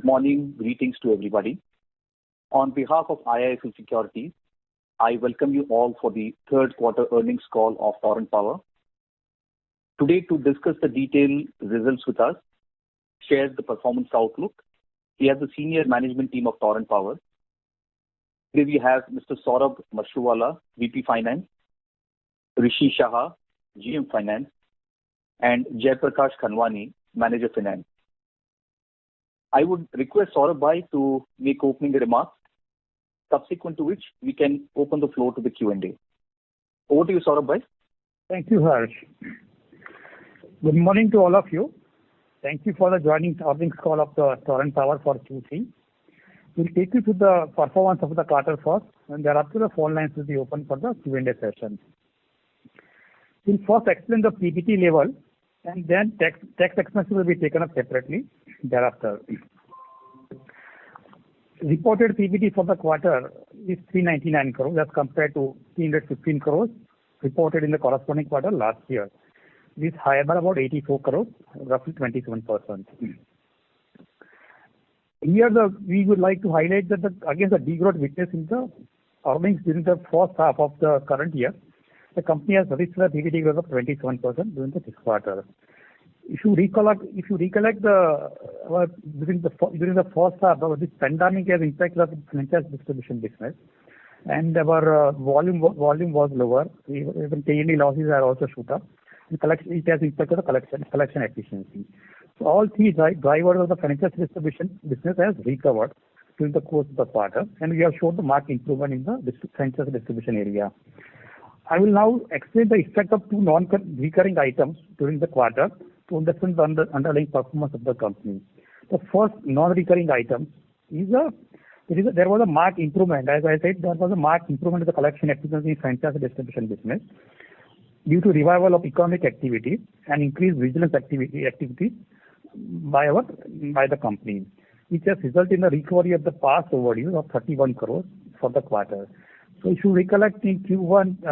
Good morning. Greetings to everybody. On behalf of IIFL Securities, I welcome you all for the third quarter earnings call of Torrent Power. Today, to discuss the detailed results with us, share the performance outlook, we have the senior management team of Torrent Power. Today we have Mr. Saurabh Mashruwala, VP Finance, Rishi Shah, GM Finance, and Jaiprakash Khanwani, Manager Finance. I would request Saurabh bhai to make opening remarks, subsequent to which we can open the floor to the Q&A. Over to you, Saurabh bhai. Thank you, Harsh. Good morning to all of you. Thank you for joining the earnings call of the Torrent Power for Q3. We'll take you to the performance of the quarter first, and thereafter the phone lines will be open for the Q&A session. We'll first explain the PBT level, and then tax expenses will be taken up separately thereafter. Reported PBT for the quarter is 399 crores as compared to 315 crores reported in the corresponding quarter last year. This is higher by about 84 crores, roughly 27%. Here we would like to highlight that against the degrowth witnessed in the earnings during the first half of the current year, the company has reached a PBT growth of 27% during this quarter. If you recollect during the first half, this pandemic has impacted the franchise distribution business, and our volume was lower. Even T&D losses are also shoot up. It has impacted the collection efficiency. So all three drivers of the franchise distribution business has recovered during the course of the quarter, and we have shown the marked improvement in the franchise distribution area. I will now explain the effect of two non-recurring items during the quarter to understand the underlying performance of the company. The first non-recurring item is there was a marked improvement. As I said, there was a marked improvement in the collection efficiency in franchise distribution business due to revival of economic activity and increased vigilance activity by the company, which has resulted in the recovery of the past overdue of 31 crores for the quarter. So if you recollect in Q1,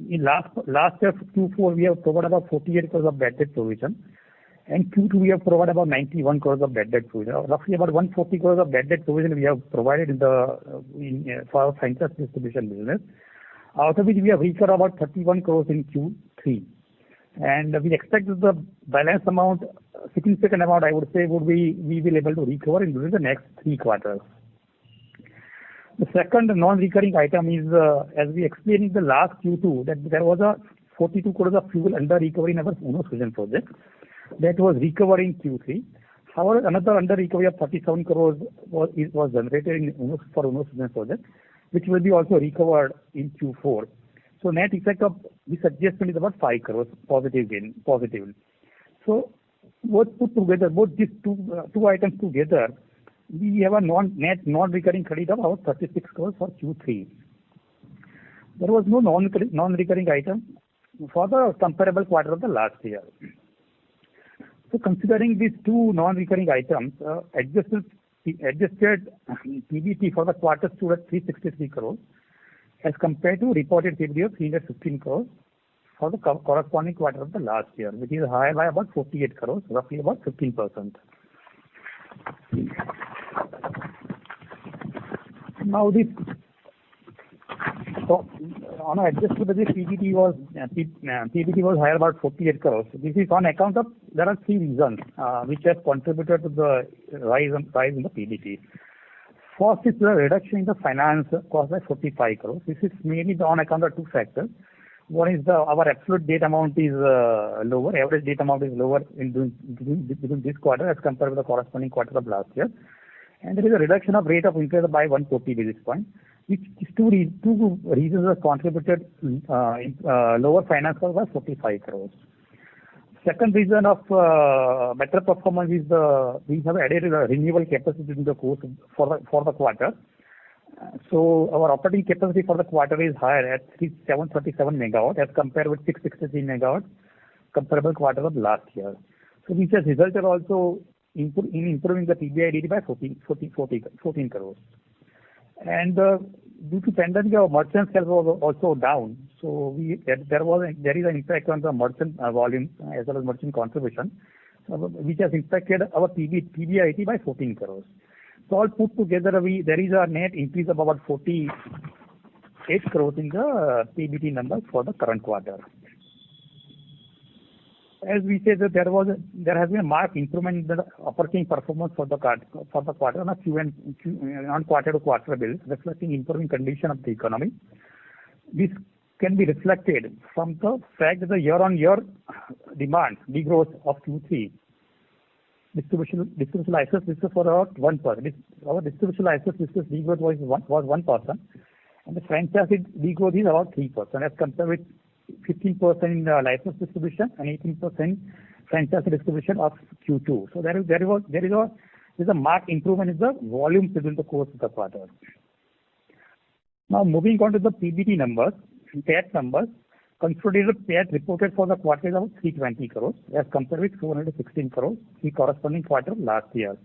in last year Q4 we have provided about 48 crores of bad debt provision, and Q2 we have provided about 91 crores of bad debt provision. Roughly about 140 crores of bad debt provision we have provided for our franchise distribution business, out of which we have recovered about 31 crores in Q3. And we expect that the balance amount, significant amount I would say, we will able to recover during the next 3 quarters. The second non-recurring item is, as we explained in the last Q2, that there was a 42 crores of fuel under recovery in our Uno Fusion project that was recovered in Q3. However, another under recovery of 37 crores was generated for Uno Fusion project, which will be also recovered in Q4. So net effect of this adjustment is about 5 crores positive. So both these two items together, we have a net non-recurring credit of about 36 crores for Q3. There was no non-recurring item for the comparable quarter of the last year. So considering these two non-recurring items, adjusted PBT for the quarter stood at 363 crores as compared to reported PBT of 315 crores for the corresponding quarter of the last year, which is higher by about 48 crores, roughly about 15%. Now on adjusted basis, PBT was higher about 48 crores. This is on account of, there are 3 reasons which have contributed to the rise in the PBT. First is the reduction in the finance cost by 45 crores. This is mainly on account of 2 factors. One is our absolute debt amount is lower, average debt amount is lower during this quarter as compared with the corresponding quarter of last year. And there is a reduction of rate of interest by 140 basis points, which is two reasons have contributed lower finance cost by 45 crores. Second reason of better performance is we have added a renewable capacity in the course for the quarter. So our operating capacity for the quarter is higher at 737 megawatt as compared with 663 megawatt comparable quarter of last year. So which has resulted also in improving the PBIT by 14 crores. And due to pandemic, our merchant sales was also down. So there is an impact on the merchant volume as well as merchant contribution. which has impacted our PBIT by 14 crores. So all put together, there is a net increase of about 48 crores in the PBT numbers for the current quarter. As we said that there has been a marked improvement in the operating performance for the quarter on a on quarter-to-quarter basis, reflecting improving condition of the economy. This can be reflected from the fact that the year-on-year demand degrowth of Q3 distribution license business for about 1%. Our distribution license business degrowth was 1%, and the franchise degrowth is about 3%, as compared with 15% in license distribution and 18% franchise distribution of Q2. So there is a marked improvement in the volume during the course of the quarter. Now moving on to the PBT numbers, PAT numbers. Consolidated PAT reported for the quarter is about 320 crores as compared with 416 crores the corresponding quarter last year,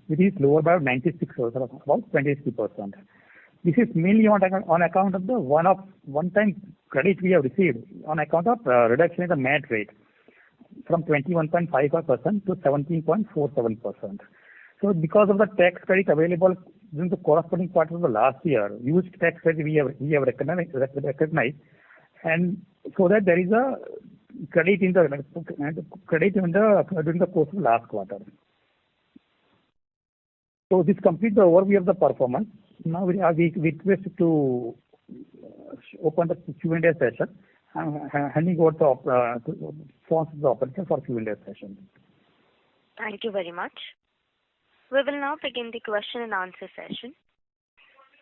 which is lower by 96 crores, about 23%. This is mainly on account of the one-time credit we have received on account of reduction in the MAT rate from 21.55% to 17.47%. So because of the tax credit available during the corresponding quarter of the last year, used tax credit we have recognized, and so that there is a credit during the course of last quarter. So this completes the overview of the performance. Now we request to open the Q&A session. I'm handing over to the operator for Q&A session. Thank you very much. We will now begin the question and answer session.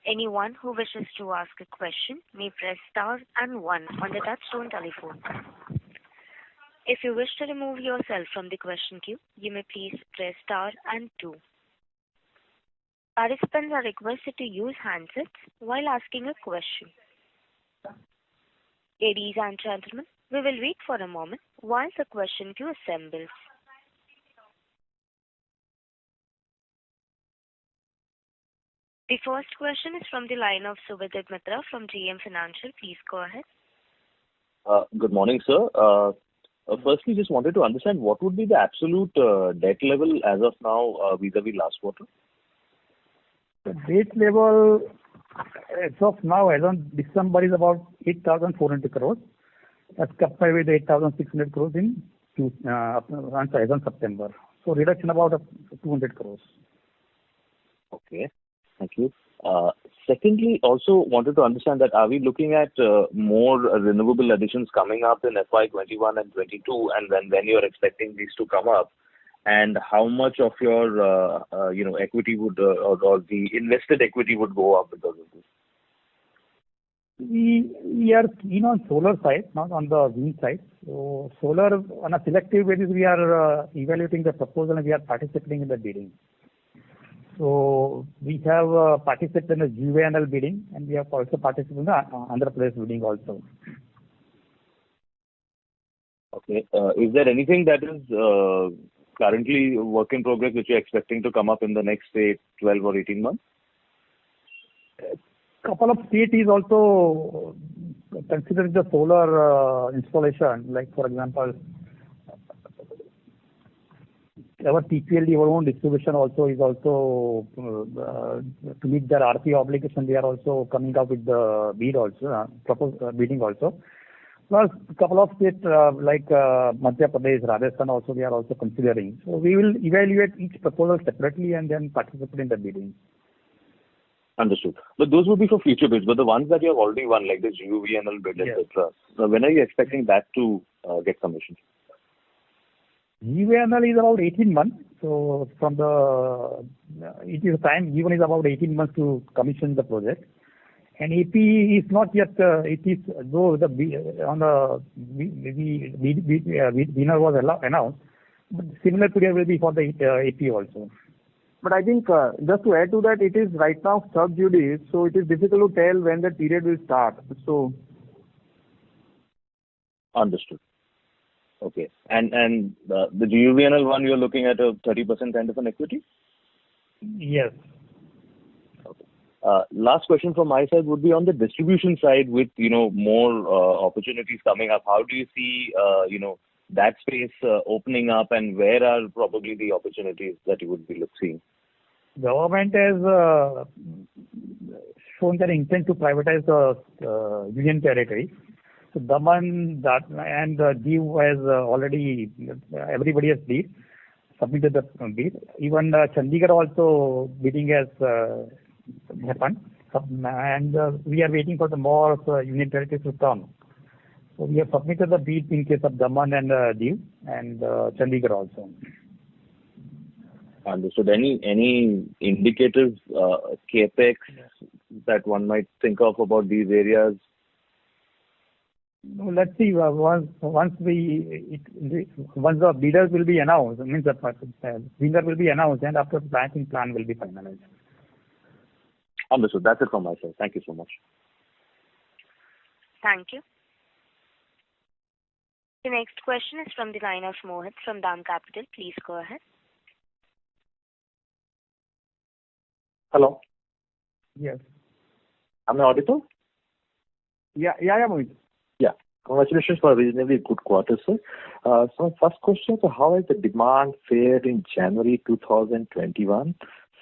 Anyone who wishes to ask a question may press star and 1 on the touchtone telephone. If you wish to remove yourself from the question queue, you may please press star and 2. Participants are requested to use handsets while asking a question. Ladies and gentlemen, we will wait for a moment while the question queue assembles. The first question is from the line of Subhadip Mitra from JM Financial. Please go ahead. Good morning, sir. Firstly, just wanted to understand what would be the absolute debt level as of now vis-a-vis last quarter? The debt level as of now, as on December, is about 8,400 crores as compared with 8,600 crores as on September. So reduction about 200 crores. Okay, thank you. Secondly, also wanted to understand that are we looking at more renewable additions coming up in FY 21 and 22, and when you are expecting these to come up, and how much of your equity would or the invested equity would go up because of this? We are keen on solar side, not on the wind side. So solar on a selective basis, we are evaluating the proposal and we are participating in the bidding. So we have participated in the GUVNL bidding, and we have also participated in the Andhra Pradesh bidding also. Okay. Is there anything that is currently work in progress which you're expecting to come up in the next, say, 12 or 18 months? Couple of states is also considering the solar installation. Like for example, our TPLD, our own distribution also is also to meet their RP obligation. They are also coming up with the bid also, bidding also. Plus a couple of states like Madhya Pradesh, Rajasthan also we are also considering. So we will evaluate each proposal separately and then participate in the bidding. Understood. But those would be for future bids. But the ones that you have already won, like the GUVNL bid, yes, etc. So when are you expecting that to get commissioned? GUVNL is about 18 months. So from it is time given is about 18 months to commission the project. And AP is not yet. It is though the winner was announced, but similar period will be for the AP also. But I think just to add to that, it is right now sub judice, so it is difficult to tell when the period will start. So understood. Okay. And the GUVNL one, you're looking at a 30% kind of an equity? Yes. Okay. Last question from my side would be on the distribution side with more opportunities coming up. How do you see that space opening up, and where are probably the opportunities that you would be seeing? Government has shown their intent to privatize the union territory. So Daman that and Diu has already everybody has submitted the bid. Even Chandigarh also bidding has happened, and we are waiting for the more union territories to come. So we have submitted the bid in case of Daman and Diu and Chandigarh also. Understood. Any indicative capex that one might think of about these areas? No, let's see. Once the bidders will be announced, means the winner will be announced, and after planting plan will be finalized. Understood. That's it from my side. Thank you so much. Thank you. The next question is from the line of Mohit from DAM Capital. Please go ahead. Hello. Yes. Am I audible? Yeah, Mohit. Yeah. Congratulations for a reasonably good quarter, sir. So my first question is, how has the demand fared in January 2021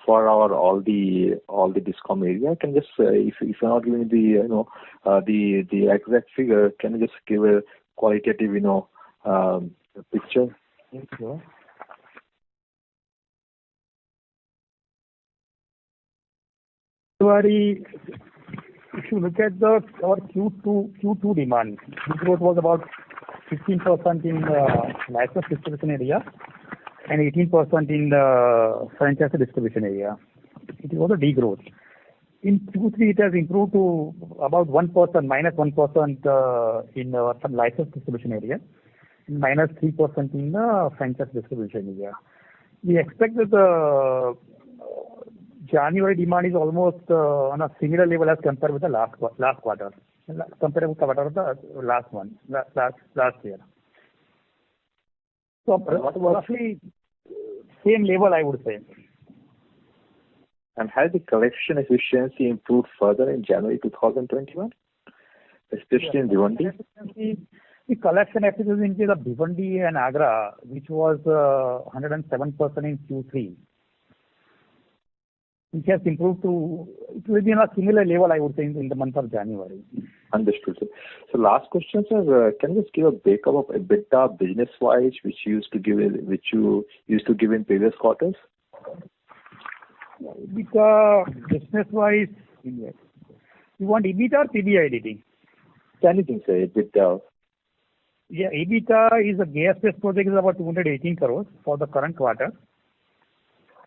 for all the discom area? Can just if you're not giving the exact figure, can you just give a qualitative picture? Sure. February, if you look at our Q2 demand, the growth was about 15% in license distribution area and 18% in the franchise distribution area. It was a degrowth. In Q3, it has improved to about -1% in some license distribution area, and -3% in the franchise distribution area. We expect that the January demand is almost on a similar level as compared with the last quarter, compared with the quarter of the last year. So roughly same level, I would say. And has the collection efficiency improved further in January 2021, especially in Bhiwandi? The collection efficiency in the Bhiwandi and Agra, which was 107% in Q3, which has improved to, it will be on a similar level, I would say, in the month of January. Understood, sir. So last question, sir. Can you just give a breakup of EBITDA business-wise, which you used to give in previous quarters? EBITDA business-wise, you want EBITDA or PBIDT? Anything, sir. EBITDA. Yeah, EBITDA is a gas-based project is about 218 crores for the current quarter.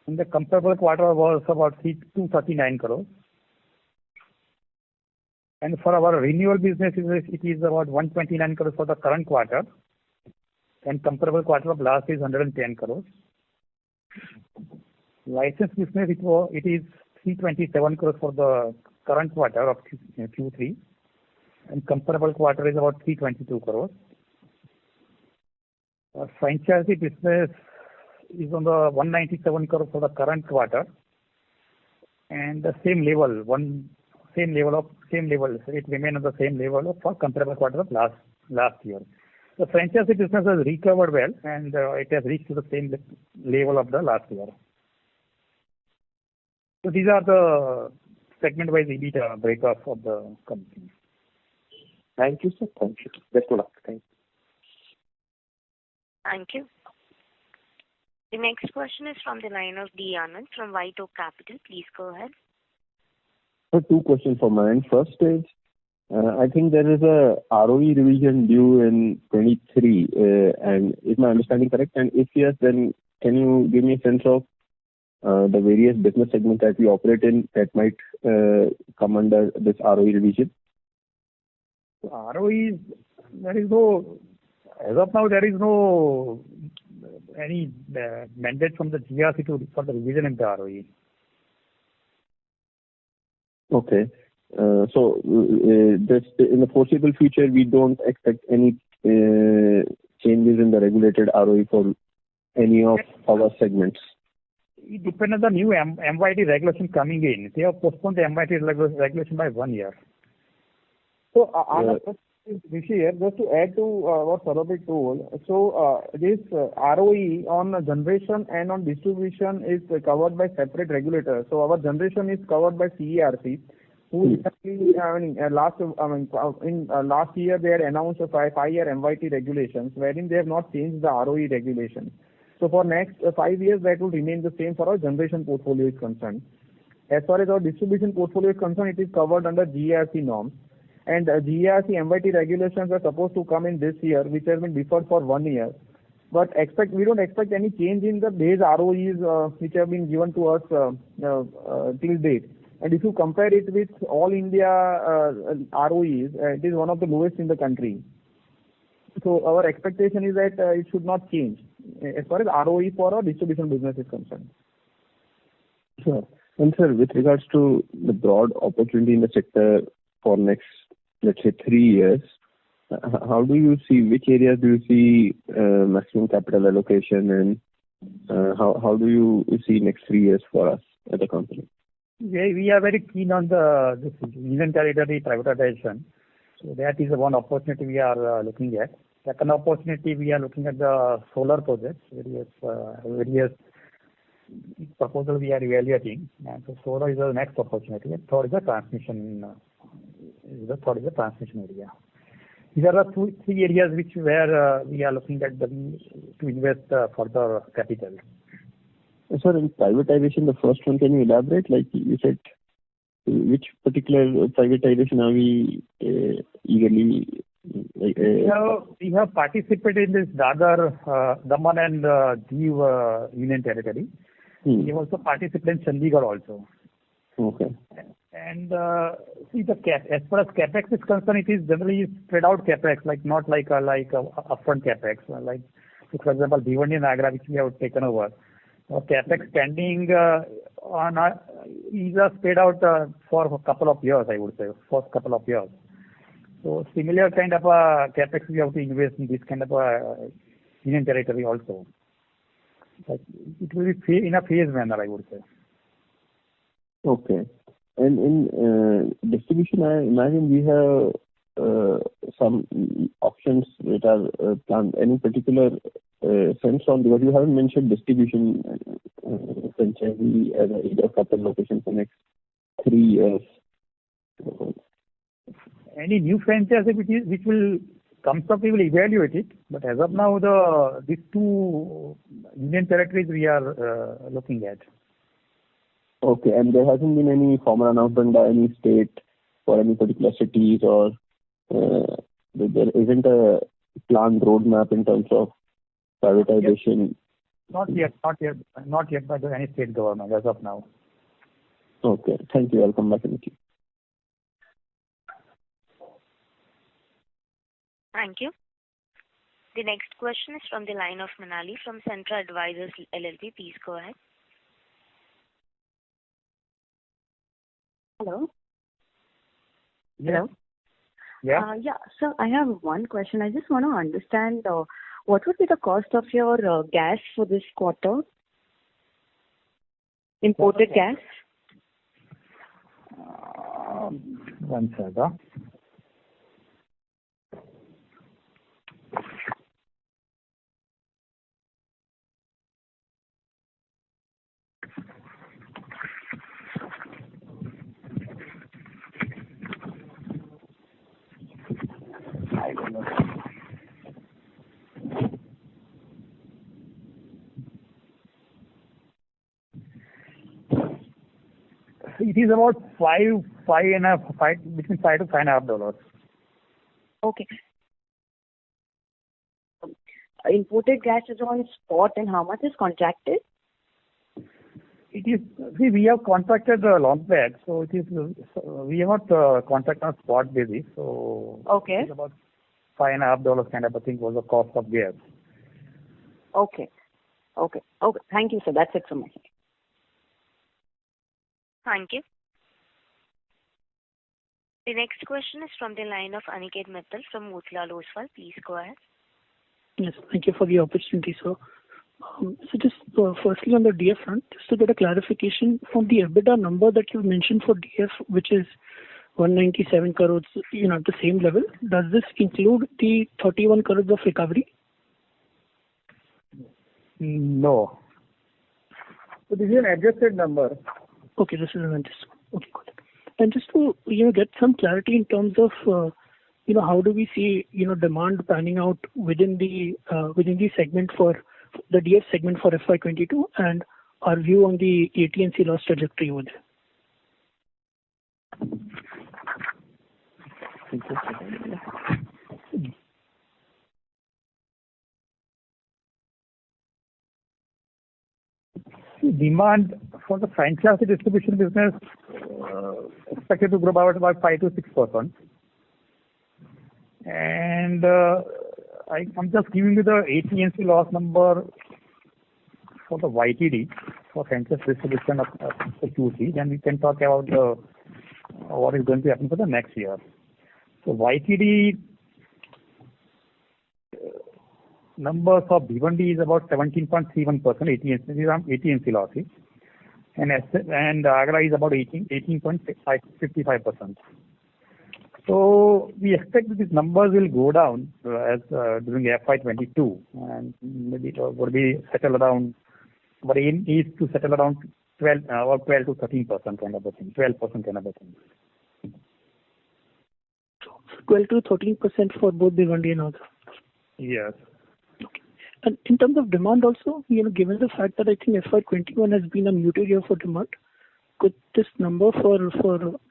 And the comparable quarter was about 239 crores. And for our renewal business, it is about 129 crores for the current quarter. And comparable quarter of last is 110 crores. License business, it is 327 crores for the current quarter of Q3. And comparable quarter is about 322 crores. Franchise business is on the 197 crores for the current quarter. And the same level, it remains on the same level for comparable quarter of last year. The franchise business has recovered well, and it has reached to the same level of the last year. So these are the segment-wise EBITDA breakup of the company. Thank you, sir. Thank you. Best of luck. Thank you. Thank you. The next question is from the line of D. Anand from White Oak Capital. Please go ahead. So 2 questions from my end. First is, I think there is a ROE revision due in 23, and is my understanding correct? And if yes, then can you give me a sense of the various business segments that we operate in that might come under this ROE revision? ROE, there is no, as of now, there is no any mandate from the GRC for the revision in the ROE. Okay. So this, in the foreseeable future, we don't expect any changes in the regulated ROE for any of our segments. It depends on the new MYD regulation coming in. They have postponed the MYD regulation by 1 year. So Rishi here, just to add to what Saurabh told. So this ROE on generation and on distribution is covered by separate regulators. So our generation is covered by CERC, who recently, in last year they had announced a five-year MYT regulations, wherein they have not changed the ROE regulations. So for next 5 years, that will remain the same for our generation portfolio is concerned. As far as our distribution portfolio is concerned, it is covered under GERC norms. And GERC MYT regulations are supposed to come in this year, which has been deferred for 1 year. But we don't expect any change in the base ROEs which have been given to us till date. And if you compare it with all India ROEs, it is one of the lowest in the country. So our expectation is that it should not change as far as ROE for our distribution business is concerned. Sure. And sir, with regards to the broad opportunity in the sector for next, let's say, 3 years, how do you see, which areas do you see maximum capital allocation, and how do you see next 3 years for us as a company? We are very keen on this Union Territory privatization. So that is one opportunity we are looking at. Second opportunity, we are looking at the solar projects, various proposals we are evaluating. And so solar is the next opportunity. And third is the transmission. Area. These are the three areas where we are looking at to invest further capital. Sir, in privatization, the first one, can you elaborate? Like you said, which particular privatization are we eagerly? We have participated in this Dadar, Daman and Diu Union Territory. We have also participated in Chandigarh also. Okay. And see, as far as capex is concerned, it is generally spread out capex, not like upfront capex. Like, for example, Bhiwandi and Agra, which we have taken over. Capex spending is spread out for a couple of years, I would say, first couple of years. So similar kind of capex we have to invest in this kind of Union Territory also. But it will be in a phased manner, I would say. Okay. And in distribution, I imagine we have some options that are planned. Any particular sense on, because you haven't mentioned distribution franchisee as a capital location for next 3 years. Any new franchise which will come up, we will evaluate it. But as of now, these two Union Territories we are looking at. Okay, and there hasn't been any formal announcement by any state for any particular cities, or there isn't a planned roadmap in terms of privatization? Not yet by any state government as of now. Okay, thank you. I'll come back in the queue. Thank you. The next question is from the line of Manali from Centra Advisors LLP. Please go ahead. Hello. Yeah. Hello. Yeah. So I have one question. I just want to understand what would be the cost of your gas for this quarter? Imported gas. One second. I don't know. It is about $5 between $5 to $5.5. Okay. Imported gas is on spot, and how much is contracted? It is. See, we have contracted long back, so it is. We have not contract on spot basis. So okay. It is about $5.5 kind of a thing was the cost of gas. Okay. Thank you, sir. That's it from my side. Thank you. The next question is from the line of Aniket Mittal from Motilal Oswal. Please go ahead. Yes, thank you for the opportunity, sir. So just firstly on the DF front, just to get a clarification from the EBITDA number that you mentioned for DF, which is 197 crores, at the same level. Does this include the 31 crores of recovery? No. So this is an adjusted number. Okay, this is an adjustment. Okay, got it. And just to get some clarity in terms of how do we see demand panning out within the segment for the DF segment for FY22 and our view on the AT&C loss trajectory over there. Demand for the franchise distribution business expected to grow by about 5 to 6%. And I'm just giving you the AT&C loss number for the YTD for franchise distribution of the Q3. Then we can talk about what is going to happen for the next year. So YTD numbers of Bhiwandi is about 17.31% AT&C losses, and Agra is about 18.55%. So we expect that these numbers will go down as during FY22, and maybe it would be settle around. But aim is to settle around 12 to 13% kind of a thing, 12% kind of a thing. 12 to 13% for both Bhiwandi and Agra. Yes. Okay. And in terms of demand also, given the fact that I think FY21 has been a muted year for demand, could this number for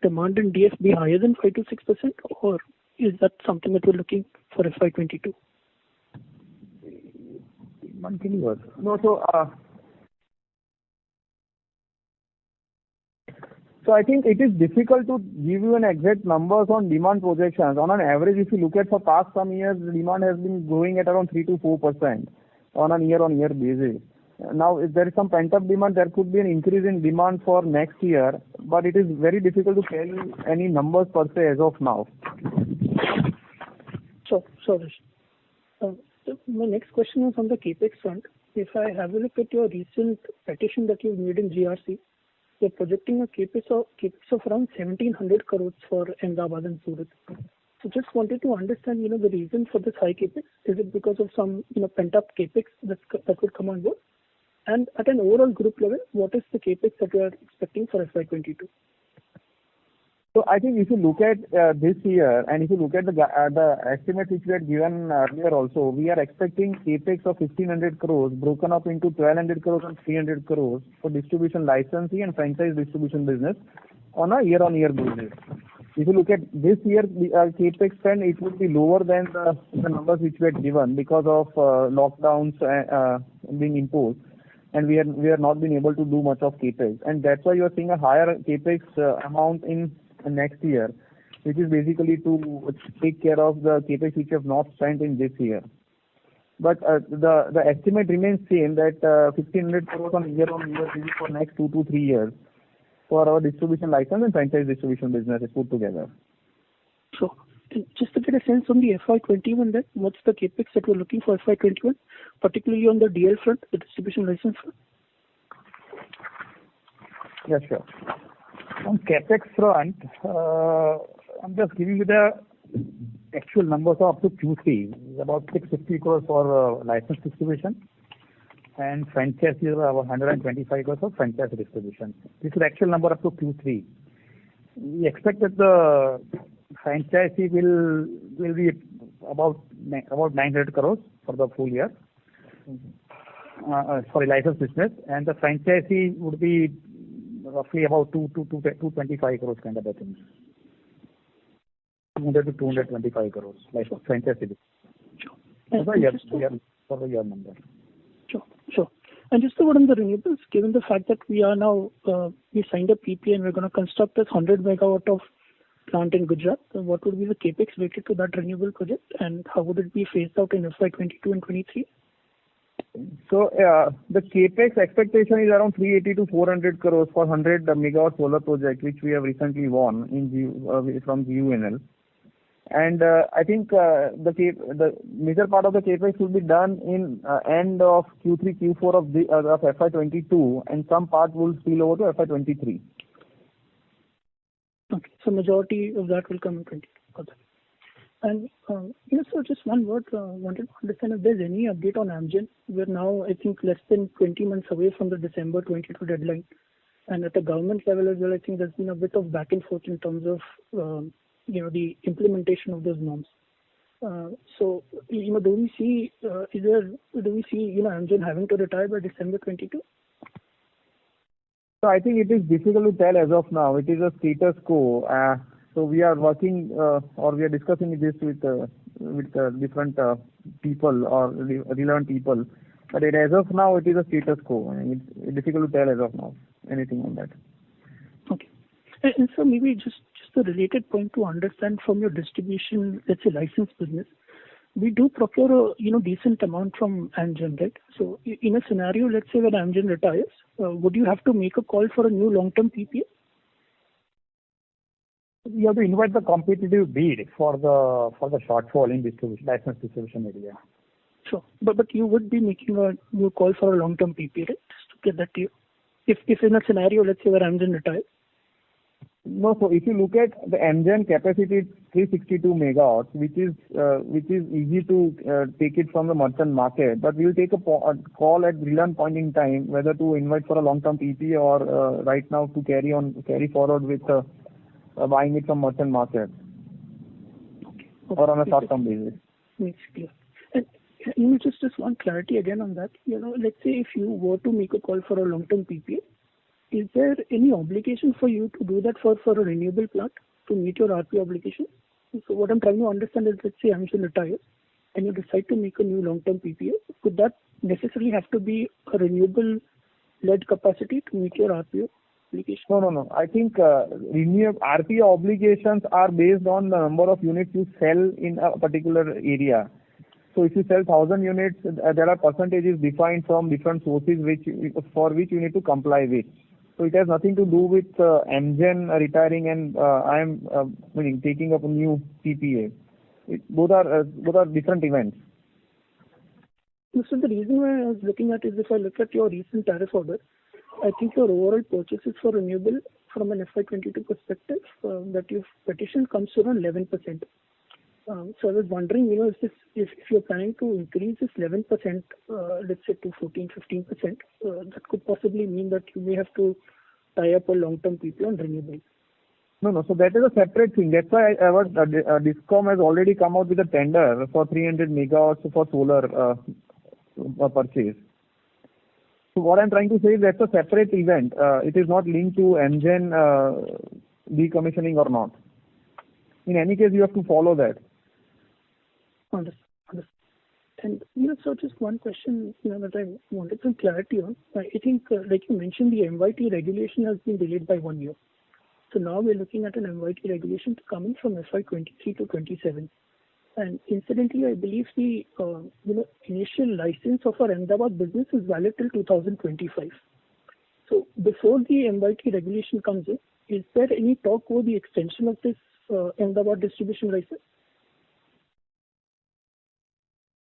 demand in DF be higher than 5 to 6%, or is that something that we're looking for FY22? No, so I think it is difficult to give you an exact numbers on demand projections. On an average, if you look at for past some years, the demand has been growing at around 3 to 4% on a year-on-year basis. Now, if there is some pent-up demand, there could be an increase in demand for next year, but it is very difficult to tell any numbers per se as of now. So my next question is on the capex front. If I have a look at your recent petition that you've made in GRC, you're projecting a capex of around 1,700 crores for Ahmedabad and Surat. So just wanted to understand, the reason for this high capex. Is it because of some, pent-up capex that would come on board? And at an overall group level, what is the capex that you are expecting for FY22? So I think if you look at this year, and if you look at the estimates which we had given earlier also, we are expecting capex of 1,500 crores broken up into 1,200 crores and 300 crores for distribution licensing and franchise distribution business on a year-on-year basis. If you look at this year, the capex spend, it would be lower than the numbers which we had given because of lockdowns being imposed, and we have not been able to do much of capex, and that's why you are seeing a higher capex amount in next year, which is basically to take care of the capex which you have not spent in this year. But the estimate remains same, that 1,500 crores on year-on-year basis for next 2 to 3 years for our distribution license and franchise distribution business is put together. So just to get a sense on the FY21, then what's the capex that we're looking for FY21, particularly on the DL front, the distribution license front? Yeah, sure. On capex front, I'm just giving you the actual numbers up to Q3. It's about 650 crores for license distribution, and franchise is about 125 crores for franchise distribution. This is the actual number up to Q3. We expect that the franchise will be about 900 crores for the full year. License business, and the franchisee would be roughly about 225 crores kind of a thing. 200 to 225 crores, like franchisee. Sure. For the year number. Sure. And just about on the renewables, given the fact that we are now, we signed a PPA and we're going to construct this 100 megawatt of plant in Gujarat, so what would be the capex related to that renewable project, and how would it be phased out in FY22 and 23? So the capex expectation is around 380 to 400 crores for 100 megawatt solar project, which we have recently won from GUNL. And I think the major part of the capex will be done in end of Q3, Q4 of FY22, and some part will spill over to FY23. Okay. So majority of that will come in 22. Got that. And so just one word, wanted to understand if there's any update on Amgen. We're now, I think, less than 20 months away from the December 22 deadline. And at the government level as well, I think there's been a bit of back and forth in terms of, the implementation of those norms. So, do we see, Amgen having to retire by December 22? So I think it is difficult to tell as of now. It is a status quo. So we are working or we are discussing this with different people or relevant people. But as of now, it is a status quo. It's difficult to tell as of now anything on that. Okay. And so maybe just a related point to understand from your distribution, let's say license business, we do procure a decent amount from Amgen, right? So in a scenario, let's say when Amgen retires, would you have to make a call for a new long-term PPA? You have to invite the competitive bid for the shortfall in distribution, license distribution area. Sure. But you would be making a new call for a long-term PPA, right? Just to get that to you. If in a scenario, let's say where Amgen retires. No, so if you look at the Amgen capacity, it's 362 megawatts, which is easy to take it from the merchant market. But we will take a call at relevant point in time whether to invite for a long-term PPA or right now to carry forward with buying it from merchant market or on a short-term basis. Makes clear. And just one clarity again on that. Let's say if you were to make a call for a long-term PPA, is there any obligation for you to do that for a renewable plant to meet your RP obligation? So what I'm trying to understand is, let's say Amgen retires and you decide to make a new long-term PPA, could that necessarily have to be a renewable-led capacity to meet your RPO obligation? No. I think RPO obligations are based on the number of units you sell in a particular area. So if you sell 1,000 units, there are percentages defined from different sources for which you need to comply with. So it has nothing to do with Amgen retiring and I am taking up a new PPA. Both are different events. So the reason why I was looking at is if I look at your recent tariff order, I think your overall purchases for renewable from an FY22 perspective that you've petitioned comes to around 11%. So I was wondering, if you're planning to increase this 11%, let's say to 14-15%, that could possibly mean that you may have to tie up a long-term PPA on renewable. No. So that is a separate thing. That's why our DISCOM has already come out with a tender for 300 megawatts for solar purchase. So what I'm trying to say is that's a separate event. It is not linked to Amgen decommissioning or not. In any case, you have to follow that. Understood. And so just one question that I wanted some clarity on. I think, like you mentioned, the MYT regulation has been delayed by 1 year. So now we're looking at an MYT regulation to come in from FY23 to 27. And incidentally, I believe the initial license of our Ahmedabad business is valid till 2025. So before the MYT regulation comes in, is there any talk over the extension of this Ahmedabad distribution license?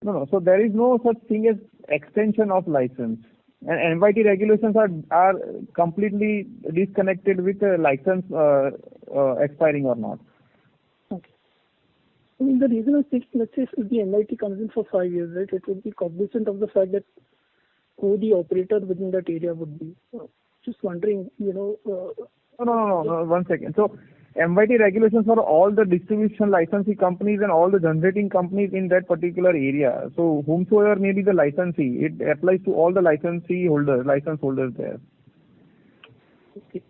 No. So there is no such thing as extension of license. And MYT regulations are completely disconnected with the license expiring or not. Okay. I mean, the reason is, let's say if the MYT comes in for 5 years, right, it would be cognizant of the fact that who the operator within that area would be. Just wondering, No. 1 second. So MYT regulations for all the distribution licensee companies and all the generating companies in that particular area. So whomsoever may be the licensee, it applies to all the license holders there. Okay.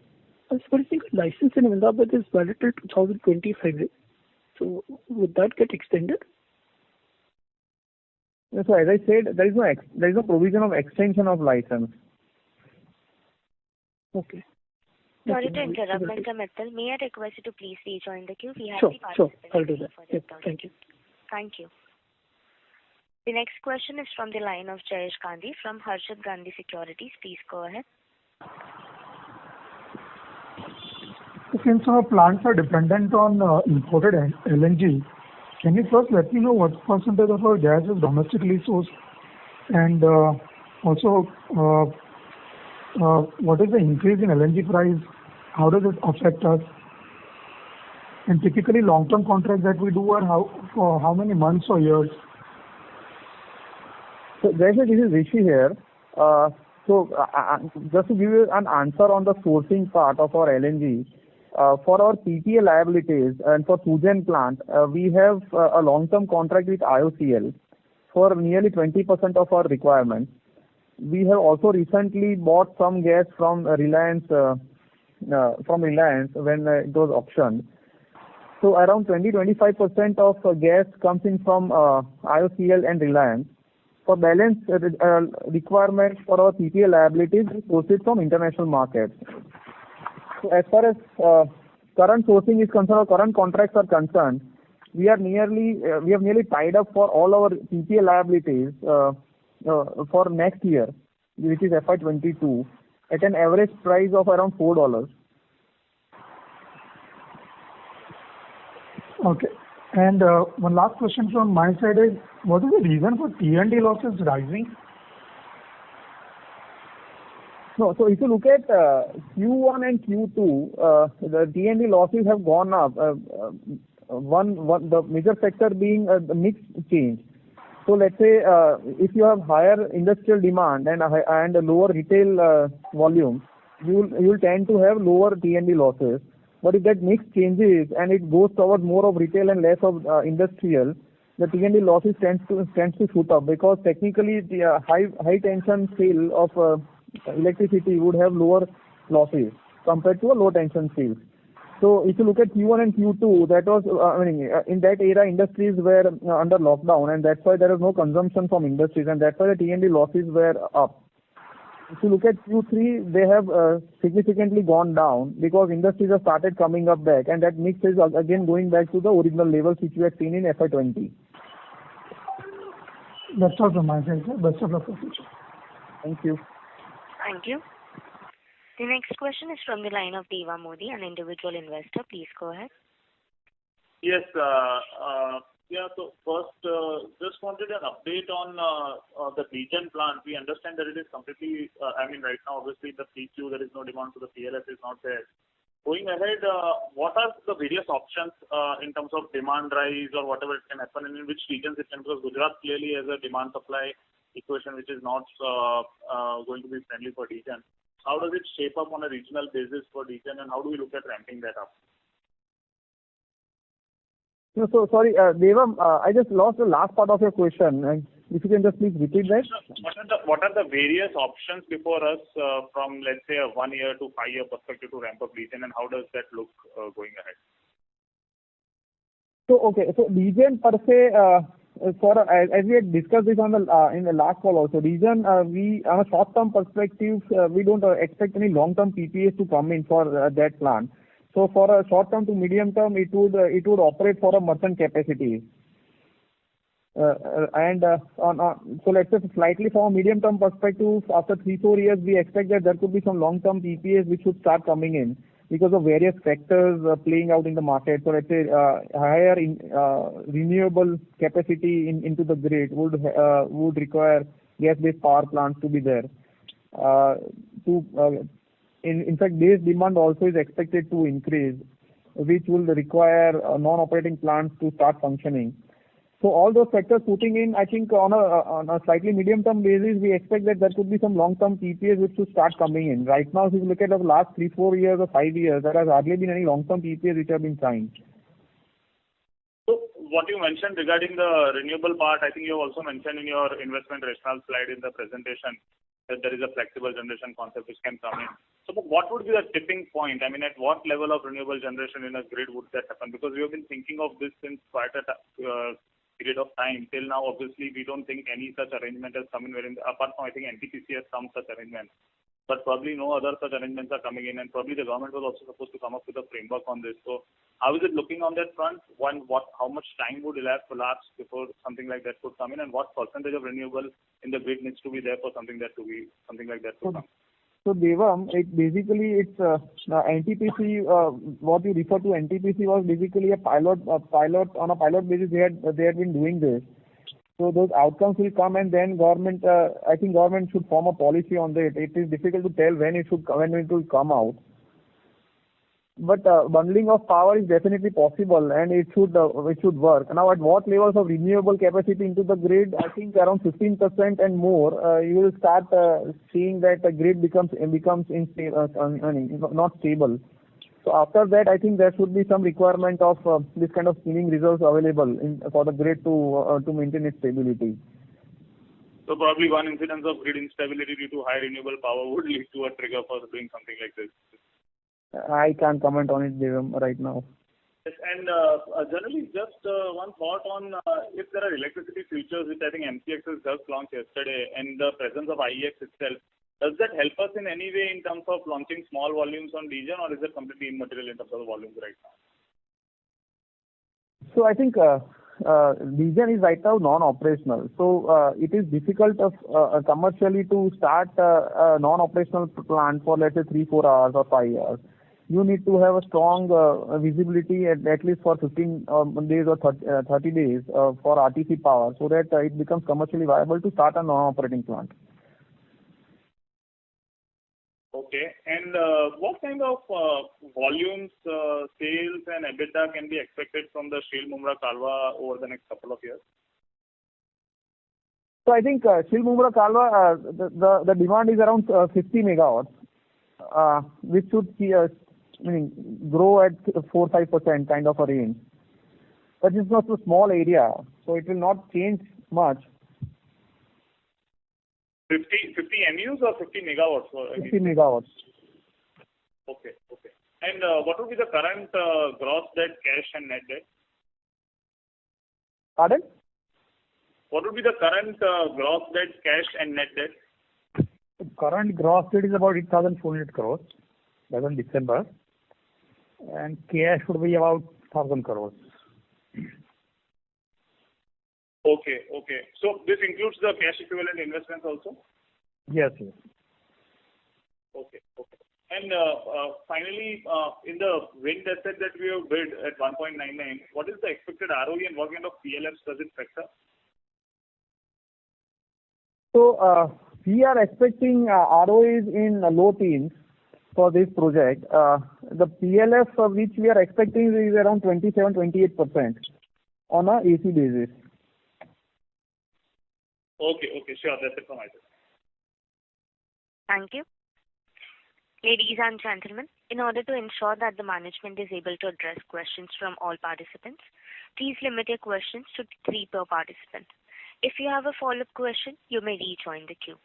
I think license in Ahmedabad is valid till 2025, right? So would that get extended? So as I said, there is no provision of extension of license. Okay. Sorry to interrupt, Mr. Mittal. May I request you to please rejoin the queue? We have the Sure. participants I'll do that. for their Yeah, turn. thank you. Thank you. The next question is from the line of Jayesh Gandhi from Harshad Gandhi Securities. Please go ahead. Since our plants are dependent on imported LNG, can you first let me know what percentage of our gas is domestically sourced? And also, what is the increase in LNG price? How does it affect us? And typically long-term contracts that we do are for how many months or years? So this is Rishi here. Just to give you an answer on the sourcing part of our LNG, for our PPA liabilities and for Sugen plant, we have a long-term contract with IOCL for nearly 20% of our requirements. We have also recently bought some gas from Reliance when it was auctioned. So around 20-25% of gas comes in from IOCL and Reliance. For balance requirements for our PPA liabilities, we source it from international markets. So as far as current sourcing is concerned, or current contracts are concerned, we have nearly tied up for all our PPA liabilities for next year, which is FY22, at an average price of around $4. Okay. And one last question from my side is, what is the reason for T&D losses rising? No, so if you look at Q1 and Q2, the T&D losses have gone up. The major factor being the mix change. So let's say if you have higher industrial demand and a lower retail volume, you will tend to have lower T&D losses. But if that mix changes and it goes towards more of retail and less of industrial, the T&D losses tends to shoot up, because technically the high tension sale of electricity would have lower losses compared to a low tension sale. So if you look at Q1 and Q2, that was in that era industries were under lockdown, and that's why there was no consumption from industries, and that's why the T&D losses were up. If you look at Q3, they have significantly gone down because industries have started coming up back, and that mix is again going back to the original levels which we had seen in FY20. That's all from my side, sir. Best of luck for future. Thank you. Thank you. The next question is from the line of Deva Modi, an individual investor. Please go ahead. Yes. So first, just wanted an update on the DGEN plant. We understand that it is completely, right now, obviously, the PQ, there is no demand, so the PLF is not there. Going ahead, what are the various options in terms of demand rise or whatever it can happen, and in which regions it can, because Gujarat clearly has a demand-supply equation which is not going to be friendly for DGEN. How does it shape up on a regional basis for DGEN, and how do we look at ramping that up? No, so sorry, Deva, I just lost the last part of your question. If you can just please repeat that. What are the various options before us from, let's say, a 1 year to 5 year perspective to ramp up DGEN, and how does that look going ahead? So DGEN per se, as we had discussed this on in the last call also, DGEN, we on a short-term perspective, we don't expect any long-term PPAs to come in for that plant. So for a short-term to medium-term, it would operate for a merchant capacity. So let's say slightly from a medium-term perspective, after 3-4 years, we expect that there could be some long-term PPAs which would start coming in because of various factors playing out in the market. So let's say higher renewable capacity into the grid would require gas-based power plants to be there. In fact, base demand also is expected to increase, which will require non-operating plants to start functioning. So all those factors putting in, I think on a slightly medium-term basis, we expect that there could be some long-term PPAs which should start coming in. Right now, if you look at the last 3-4 years or 5 years, there has hardly been any long-term PPAs which have been signed. So what you mentioned regarding the renewable part, I think you also mentioned in your investment rationale slide in the presentation that there is a flexible generation concept which can come in. So what would be the tipping point? At what level of renewable generation in a grid would that happen? Because we have been thinking of this since quite a period of time. Till now, obviously, we don't think any such arrangement has come in, apart from, I think, NTPC has some such arrangement. But probably no other such arrangements are coming in, and probably the government was also supposed to come up with a framework on this. So how is it looking on that front? How much time would elapse before something like that could come in, and what percentage of renewable in the grid needs to be there for something like that to come? So Devam, it's NTPC. What you refer to NTPC was basically a pilot on a pilot basis. They had been doing this. So those outcomes will come, and then government. I think government should form a policy on that. It is difficult to tell when it will come out. but bundling of power is definitely possible, and it should work. Now, at what levels of renewable capacity into the grid? I think around 15% and more, you will start seeing that the grid becomes not stable. So after that, I think there should be some requirement of this kind of steaming reserves available for the grid to maintain its stability. So probably one incidence of grid instability due to high renewable power would lead to a trigger for doing something like this. I can't comment on it, Devam, right now. Yes, and generally, just one thought on if there are electricity futures, which I think MCX has just launched yesterday, and the presence of IEX itself, does that help us in any way in terms of launching small volumes on DGen, or is it completely immaterial in terms of the volumes right now? So I think DGen is right now non-operational. So it is difficult commercially to start a non-operational plant for, let's say, 3-4 hours or 5 hours. You need to have a strong visibility at least for 15 days or 30 days for RTC power, so that it becomes commercially viable to start a non-operating plant. Okay. And what kind of volumes, sales and EBITDA can be expected from the Sheel-Mumra Kalwa over the next couple of years? So I think Sheel-Mumra Kalwa, the demand is around 50 megawatts, which should grow at 4-5% kind of a range. But it's not a small area, so it will not change much. 50 MUs or 50 megawatts? 50 megawatts. Okay. And what would be the current gross debt, cash and net debt? Pardon? What would be the current gross debt, cash and net debt? The current gross debt is about 8,400 crores as on December, and cash would be about 1,000 crores. Okay. So this includes the cash equivalent investments also? Yes. Okay. And finally, in the wind asset that we have bid at 1.99, what is the expected ROE and what kind of PLFs does it factor? So we are expecting ROEs in low teens for this project. The PLF of which we are expecting is around 27-28% on a AC basis. Okay, sure. That's it from my side. Thank you. Ladies and gentlemen, in order to ensure that the management is able to address questions from all participants, please limit your questions to 3 per participant. If you have a follow-up question, you may rejoin the queue.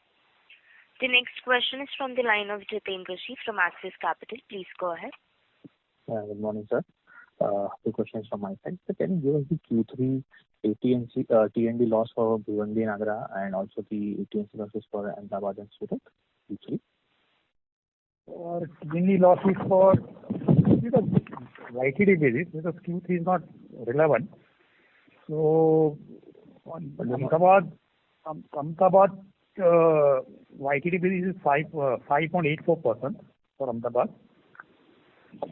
The next question is from the line of Jitendra Shi from Axis Capital. Please go ahead. Good morning, sir. 2 questions from my side. So can you give us the Q3 T&D loss for Bhiwandi and Agra, and also the AT&C losses for Ahmedabad and Surat? Q3. T&D losses for YTD basis, because Q3 is not relevant. So on Ahmedabad YTD basis is 5.84% for Ahmedabad.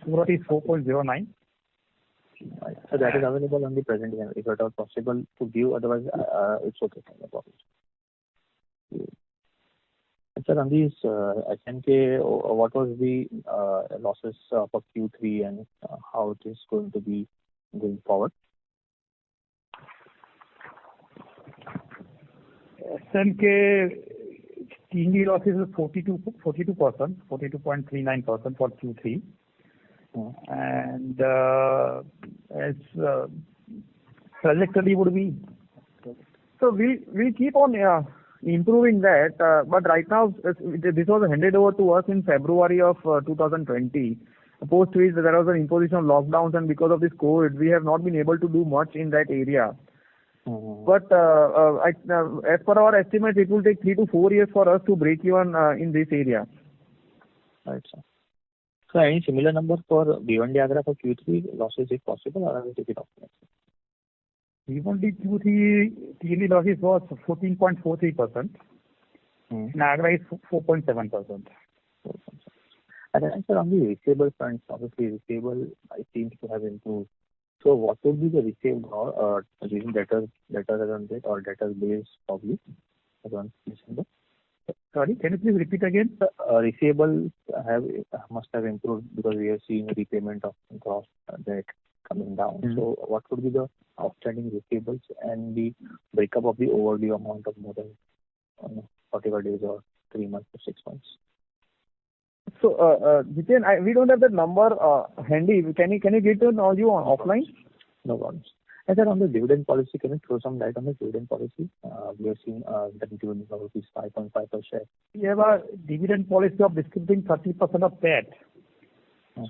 Surat is 4.09. So that is available on the present game. If at all possible to view, otherwise it's okay. No problem. And sir, on these SNK, what was the losses for Q3 and how it is going to be going forward? SNK T&D losses is 42.39% for Q3. And as trajectory would be, so we keep on improving that, but right now this was handed over to us in February of 2020. Post which there was an imposition of lockdowns, and because of this COVID, we have not been able to do much in that area. But as per our estimates, it will take 3 to 4 years for us to break even in this area. Right, sir. So any similar number for Bhiwandi Agra for Q3 losses if possible, or I will take it off next? Bhiwandi Q3 T&D losses was 14.43%. And Agra is 4.7%. And then sir, on the receivable front, obviously receivable seems to have improved. So what would be the receivable using debtors around it or debtors base probably around December? Sorry, can you please repeat again? Receivables must have improved because we are seeing repayment of gross debt coming down. So what would be the outstanding receivables and the breakup of the overdue amount of more than 45 days or 3 months or 6 months? So, Jiten, we don't have that number handy. Can you get it to you offline? No problems. And then on the dividend policy, can you throw some light on the dividend policy? We are seeing that dividend of rupees 5.5 per share. We have a dividend policy of distributing 30% of PAT.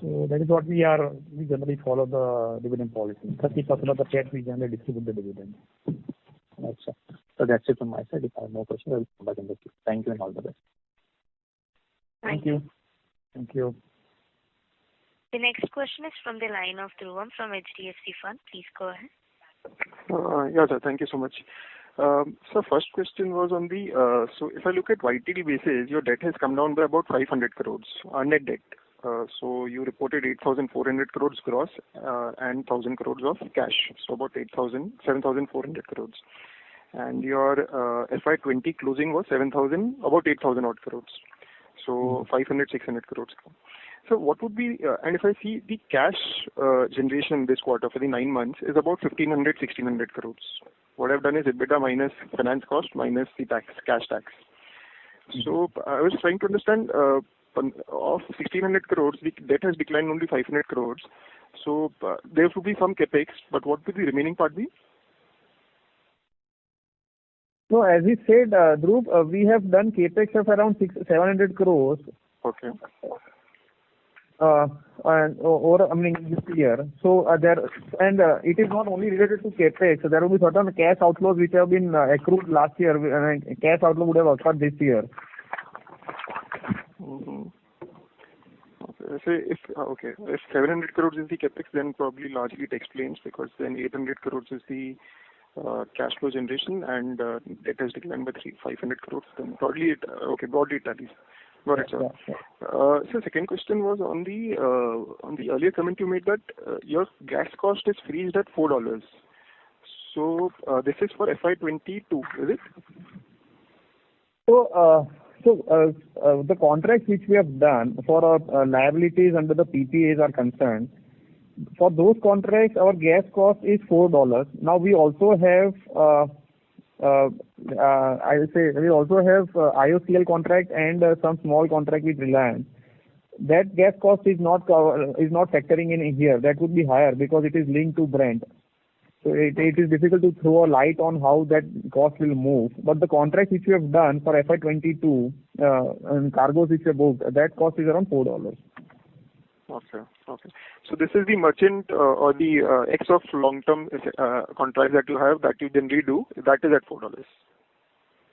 So that is what we generally follow the dividend policy. 30% of the PAT we generally distribute the dividend. Right, sir. So that's it from my side. If I have no questions, I will come back in the queue. Thank you and all the best. Thank you. Thank you. The next question is from the line of Dhruvam from HDFC Fund. Please go ahead. Yeah, sir. Thank you so much. So first question was on the, so if I look at YTD basis, your debt has come down by about 500 crores, net debt. So you reported 8,400 crores gross and 1,000 crores of cash. So about 7,400 crores. And your FY20 closing was about 8,000 odd crores. So 500, 600 crores. So what would be, and if I see the cash generation this quarter for the 9 months is about 1,500, 1,600 crores. What I've done is EBITDA minus finance cost minus the cash tax. So I was trying to understand, of 1,600 crores, the debt has declined only 500 crores. So there would be some capex, but what would the remaining part be? So as we said, Dhruv, we have done capex of around 700 crores. Okay. This year. So it is not only related to capex. So there will be certain cash outflows which have been accrued last year. Cash outflow would have occurred this year. Okay. So if 700 crores is the capex, then probably largely it explains, because then 800 crores is the cash flow generation and debt has declined by 500 crores. Then broadly it tallies. Got it, sir. So second question was on the earlier comment you made that your gas cost is freezed at $4. So this is for FY22, is it? So the contracts which we have done for our liabilities under the PPAs are concerned. For those contracts, our gas cost is $4. Now we also have IOCL contract and some small contract with Reliance. That gas cost is not factoring in here. That would be higher because it is linked to Brent. So it is difficult to throw a light on how that cost will move. But the contract which we have done for FY22 and cargoes which we have booked, that cost is around $4. Okay. So this is the merchant or the X of long-term contracts that you have that you generally do. That is at $4.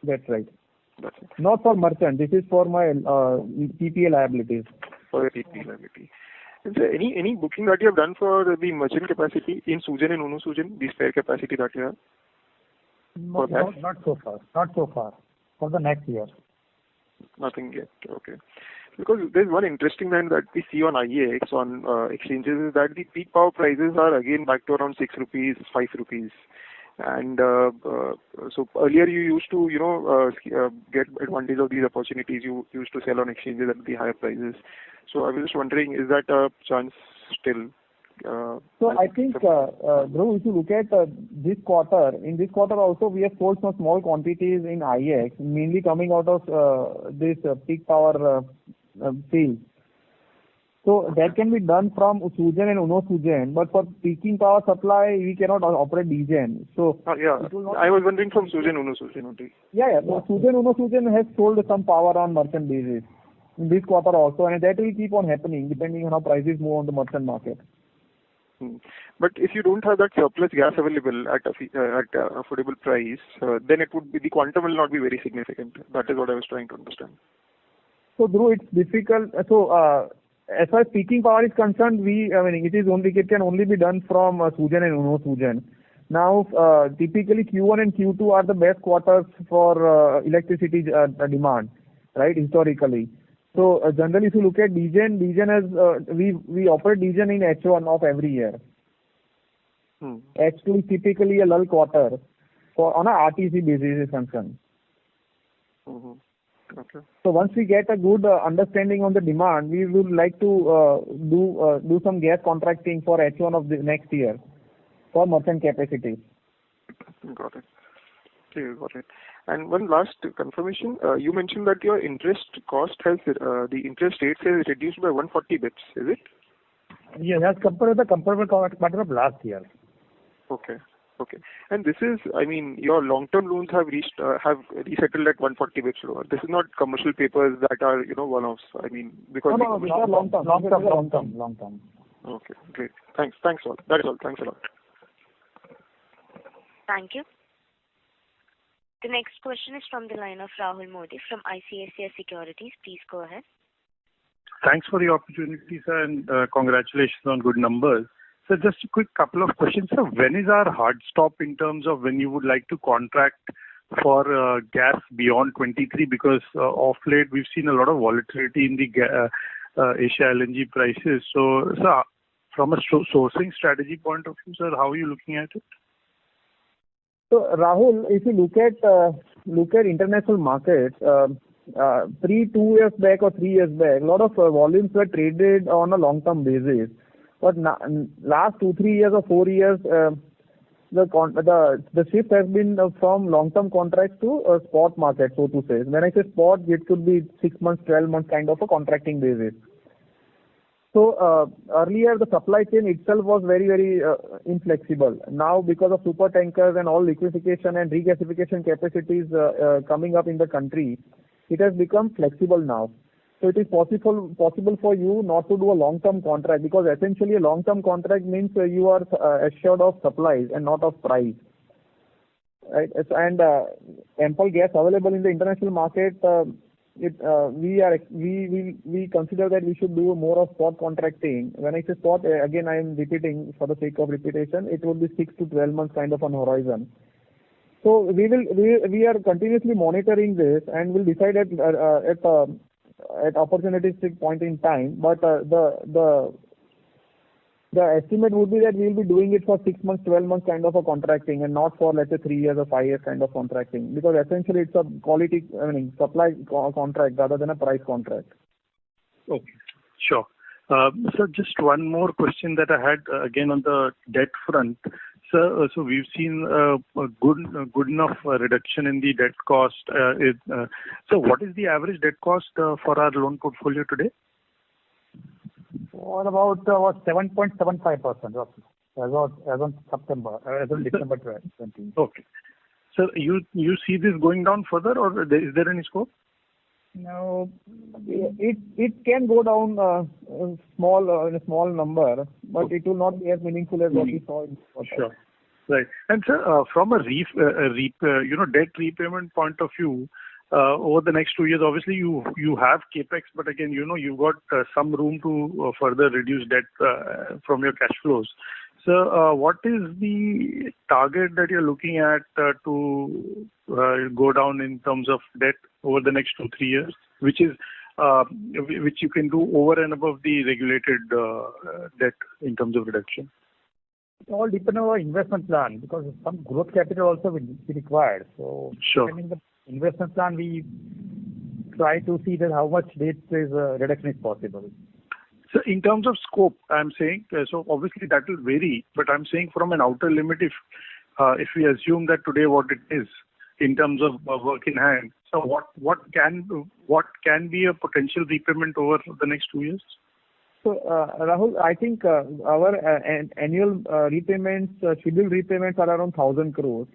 That's right. That's it. Not for merchant. This is for my PPA liabilities. For the PPA liability. Is there any booking that you have done for the merchant capacity in Sugen and Uno Sugen, the spare capacity that you have? Not so far. For the next year. Nothing yet. Okay. Because there's one interesting trend that we see on IEX, on exchanges, is that the peak power prices are again back to around 6 rupees, 5 rupees. And so earlier you used to, get advantage of these opportunities. You used to sell on exchanges at the higher prices. So I was just wondering, is that a chance still? So I think, Dhruv, if you look at this quarter, in this quarter also we have sold some small quantities in IEX, mainly coming out of this peak power sales. So that can be done from Sugen and Uno Sugen, but for peaking power supply, we cannot operate DGen. So I was wondering from Sugen, Uno Sugen only. Yeah. So Sugen, Uno Sugen has sold some power on merchant basis in this quarter also, and that will keep on happening depending on how prices move on the merchant market. But if you don't have that surplus gas available at affordable price, then it would be, the quantum will not be very significant. That is what I was trying to understand. So Dhruv, it's difficult. So as far as peaking power is concerned, it can only be done from Sugen and Uno Sugen. Now, typically Q1 and Q2 are the best quarters for electricity demand, right? Historically. So generally, if you look at DGen has we operate DGen in H1 of every year. H2 is typically a lull quarter on a RTC basis is concerned. Okay. So once we get a good understanding on the demand, we would like to do some gas contracting for H1 of the next year for merchant capacity. Got it. Okay, got it. And one last confirmation. You mentioned that your interest cost has, the interest rate has reduced by 140 bits, is it? Yes, as compared to the comparable quarter of last year. Okay. Okay. And this is, I mean, your long-term loans have resettled at 140 bits lower. This is not commercial papers that are, one-offs. I mean, because... No, these are long-term. Okay, great. Thanks a lot. That is all. Thanks a lot. Thank you. The next question is from the line of Rahul Modi from ICICI Securities. Please go ahead. Thanks for the opportunity, sir, and congratulations on good numbers. So just a quick couple of questions. Sir, when is our hard stop in terms of when you would like to contract for gas beyond 23? Because of late we've seen a lot of volatility in the Asia LNG prices. So, sir, from a sourcing strategy point of view, sir, how are you looking at it? So Rahul, if you look at international markets, 2 years back or 3 years back, a lot of volumes were traded on a long-term basis. But last 2-3 years or 4 years, the shift has been from long-term contracts to a spot market, so to say. When I say spot, it could be 6 months, 12 months kind of a contracting basis. So earlier the supply chain itself was very, very inflexible. Now because of super tankers and all liquefaction and regasification capacities coming up in the country, it has become flexible now. So it is possible for you not to do a long-term contract, because essentially a long-term contract means you are assured of supplies and not of price. Right? And ample gas available in the international market. We consider that we should do more of spot contracting. When I say spot, again I am repeating for the sake of repetition, it would be 6 to 12 months kind of an horizon. So we are continuously monitoring this and will decide at opportunistic point in time. But the estimate would be that we will be doing it for 6 months, 12 months kind of a contracting, and not for, let's say, 3 years or 5 years kind of contracting, because essentially it's a quality, supply contract rather than a price contract. Okay, sure. So just one more question that I had again on the debt front. Sir, so we've seen a good enough reduction in the debt cost. So what is the average debt cost for our loan portfolio today? For about 7.75% as on December 20. Okay. So you see this going down further, or is there any scope? No, it can go down in a small number, but it will not be as meaningful as what we saw in quarter. Sure. Right. And sir, from a debt repayment point of view, over the next 2 years, obviously you have capex, but again, you've got some room to further reduce debt from your cash flows. So, what is the target that you're looking at to go down in terms of debt over the next 2-3 years, which you can do over and above the regulated debt in terms of reduction? It all depends on our investment plan, because some growth capital also will be required. So, sure. Depending on the investment plan, we try to see that how much debt reduction is possible. So in terms of scope, I'm saying, so obviously that will vary, but I'm saying from an outer limit, if we assume that today what it is in terms of work in hand, so what can be a potential repayment over the next 2 years? So Rahul, I think our annual repayments, scheduled repayments are around 1,000 crores.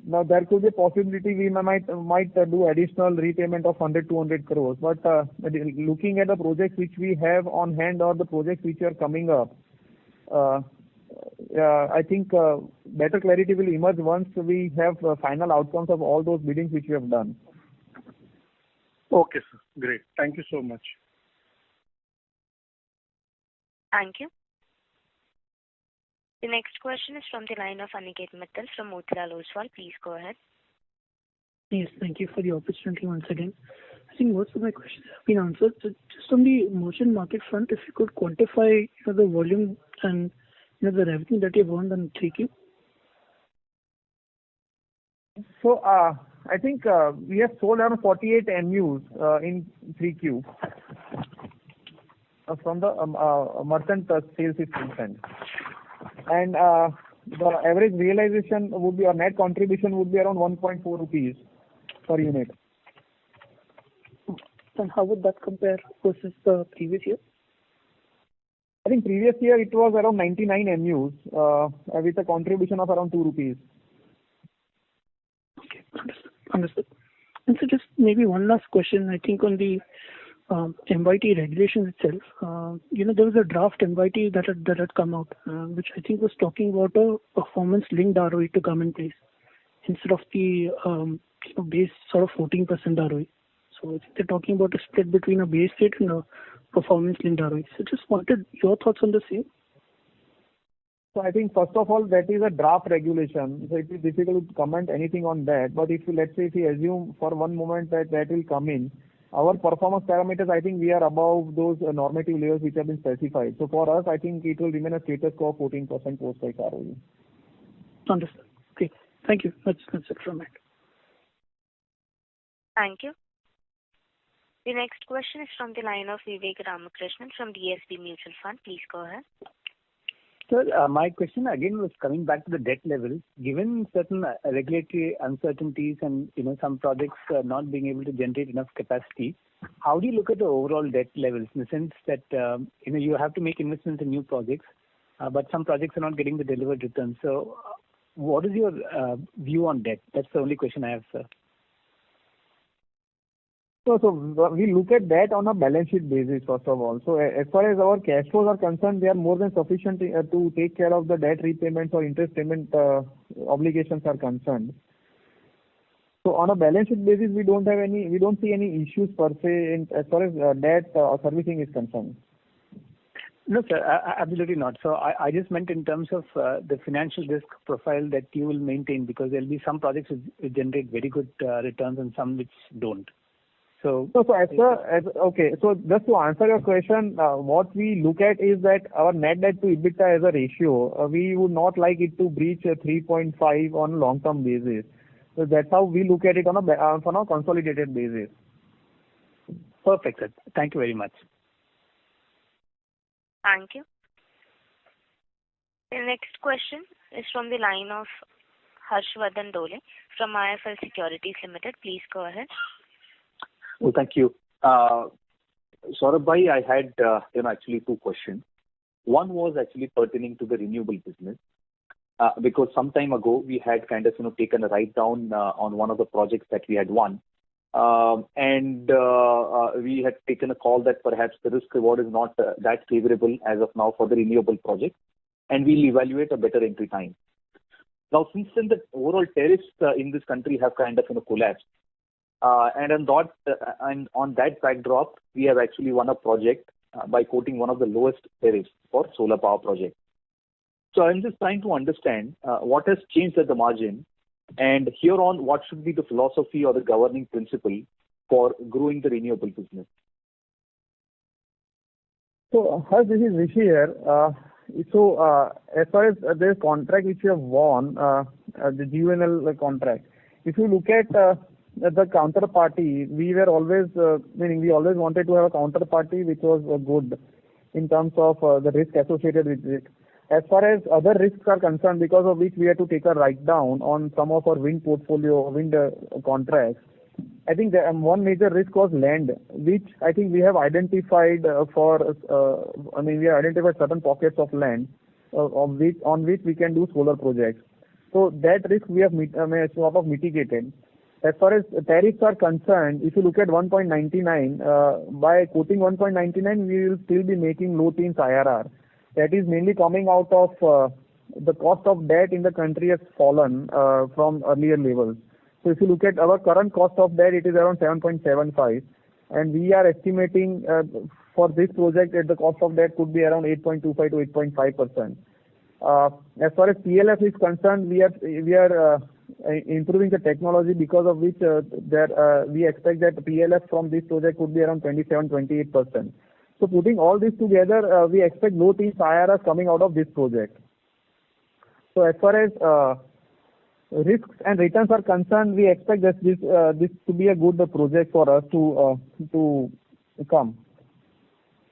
Now there could be a possibility we might do additional repayment of 100-200 crores. But looking at the projects which we have on hand or the projects which are coming up, I think better clarity will emerge once we have final outcomes of all those biddings which we have done. Okay, sir. Great. Thank you so much. Thank you. The next question is from the line of Aniket Mittal from Motilal Oswal. Please go ahead. Yes, thank you for the opportunity once again. I think most of my questions have been answered. So just on the merchant market front, if you could quantify the volume and the revenue that you've earned on 3Q. So I think we have sold around 48 MUs in 3Q from the merchant sales is concerned. And the average realization would be, or net contribution would be around 1.4 rupees per unit. And how would that compare versus the previous year? I think previous year it was around 99 MUs with a contribution of around 2 rupees. Okay, understood. And so just maybe one last question, I think on the MYT regulation itself. There was a draft MYT that had come out, which I think was talking about a performance-linked ROE to come in place instead of the base sort of 14% ROE. So I think they're talking about a split between a base rate and a performance-linked ROE. So just wanted your thoughts on the same. So I think first of all that is a draft regulation, so it is difficult to comment anything on that. But if let's say if we assume for one moment that will come in, our performance parameters, I think we are above those normative levels which have been specified. So for us, I think it will remain a status quo of 14% post-tax ROE. Understood. Okay. Thank you. That's it from me. Thank you. The next question is from the line of Vivek Ramakrishnan from DSP Mutual Fund. Please go ahead. Sir, my question again was coming back to the debt level. Given certain regulatory uncertainties and some projects not being able to generate enough capacity, how do you look at the overall debt levels in the sense that you have to make investments in new projects, but some projects are not getting the delivered returns. So, what is your view on debt? That's the only question I have, sir. So we look at that on a balance sheet basis, first of all. So as far as our cash flows are concerned, they are more than sufficient to take care of the debt repayments or interest payment obligations are concerned. So on a balance sheet basis, we don't see any issues per se as far as debt servicing is concerned. No, sir, absolutely not. So I just meant in terms of the financial risk profile that you will maintain, because there will be some projects which generate very good returns and some which don't. So just to answer your question, what we look at is that our net debt to EBITDA as a ratio, we would not like it to breach 3.5 on a long-term basis. So that's how we look at it on a consolidated basis. Perfect, sir. Thank you very much. Thank you. The next question is from the line of Harshvardhan Dole from IIFL Securities Limited. Please go ahead. Well, thank you. Saurabh bhai, I had actually two questions. One was actually pertaining to the renewable business, because some time ago we had kind of taken a write down on one of the projects that we had won, and we had taken a call that perhaps the risk reward is not that favorable as of now for the renewable project, and we'll evaluate a better entry time. Now, since then, the overall tariffs in this country have kind of collapsed. And on that backdrop, we have actually won a project by quoting one of the lowest tariffs for solar power projects. So I'm just trying to understand what has changed at the margin, and here on what should be the philosophy or the governing principle for growing the renewable business. So, Harsh, this is Rishi here. As far as the contract which you have won, the GUVNL contract, if you look at the counterparty, we always wanted to have a counterparty which was good in terms of the risk associated with it. As far as other risks are concerned, because of which we had to take a write down on some of our wind portfolio, contracts, I think one major risk was land, which I think we have identified we have identified certain pockets of land on which we can do solar projects. So that risk we have sort of mitigated. As far as tariffs are concerned, if you look at 1.99, by quoting 1.99, we will still be making low teens IRR. That is mainly coming out of the cost of debt in the country has fallen from earlier levels. So if you look at our current cost of debt, it is around 7.75, and we are estimating for this project that the cost of debt could be around 8.25 to 8.5%. As far as PLF is concerned, we are improving the technology, because of which we expect that PLF from this project could be around 27-28%. So putting all this together, we expect low teens IRR coming out of this project. So as far as risks and returns are concerned, we expect that this to be a good project for us to come.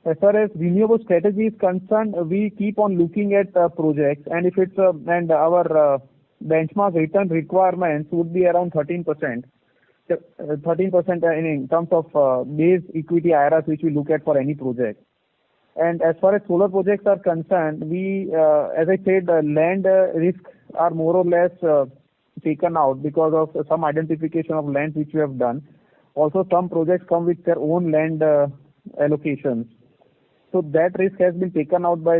As far as renewable strategy is concerned, we keep on looking at projects, and if it's and our benchmark return requirements would be around 13%. 13% in terms of base equity IRRs, which we look at for any project. And as far as solar projects are concerned, we, as I said, land risks are more or less taken out because of some identification of lands which we have done. Also, some projects come with their own land allocations. So that risk has been taken out by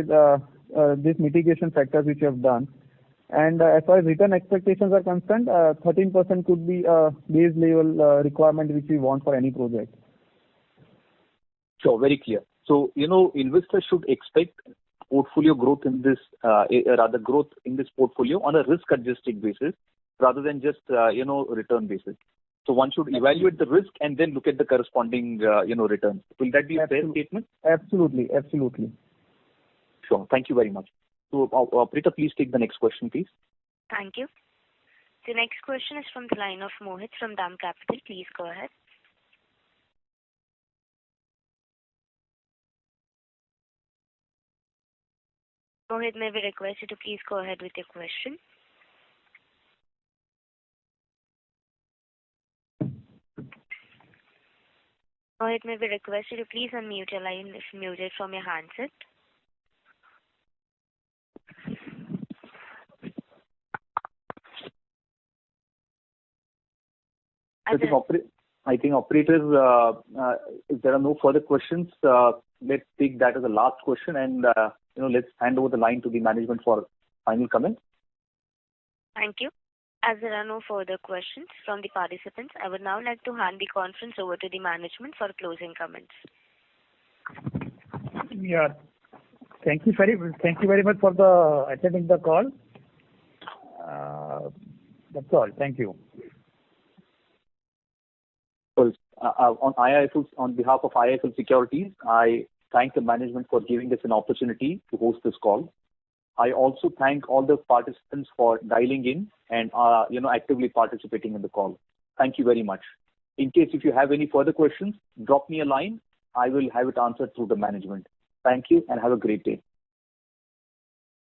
these mitigation factors which we have done. And as far as return expectations are concerned, 13% could be a base level requirement which we want for any project. Sure, very clear. So, investors should expect portfolio growth in this, growth in this portfolio on a risk-adjusted basis rather than just, return basis. So one should evaluate the risk and then look at the corresponding, returns. Will that be a fair statement? Absolutely, absolutely. Sure. Thank you very much. So, operator, please take the next question, please. Thank you. The next question is from the line of Mohit from DAM Capital. Please go ahead. Mohit, may we request you to please go ahead with your question? Mohit, may we request you to please unmute your line if muted from your handset? I think operators, if there are no further questions, let's take that as the last question and, let's hand over the line to the management for final comments. Thank you. As there are no further questions from the participants, I would now like to hand the conference over to the management for closing comments. Yeah. Thank you very much for attending the call. That's all. Thank you. Well, on behalf of IIFL Securities, I thank the management for giving us an opportunity to host this call. I also thank all the participants for dialing in and actively participating in the call. Thank you very much. In case if you have any further questions, drop me a line. I will have it answered through the management. Thank you and have a great day.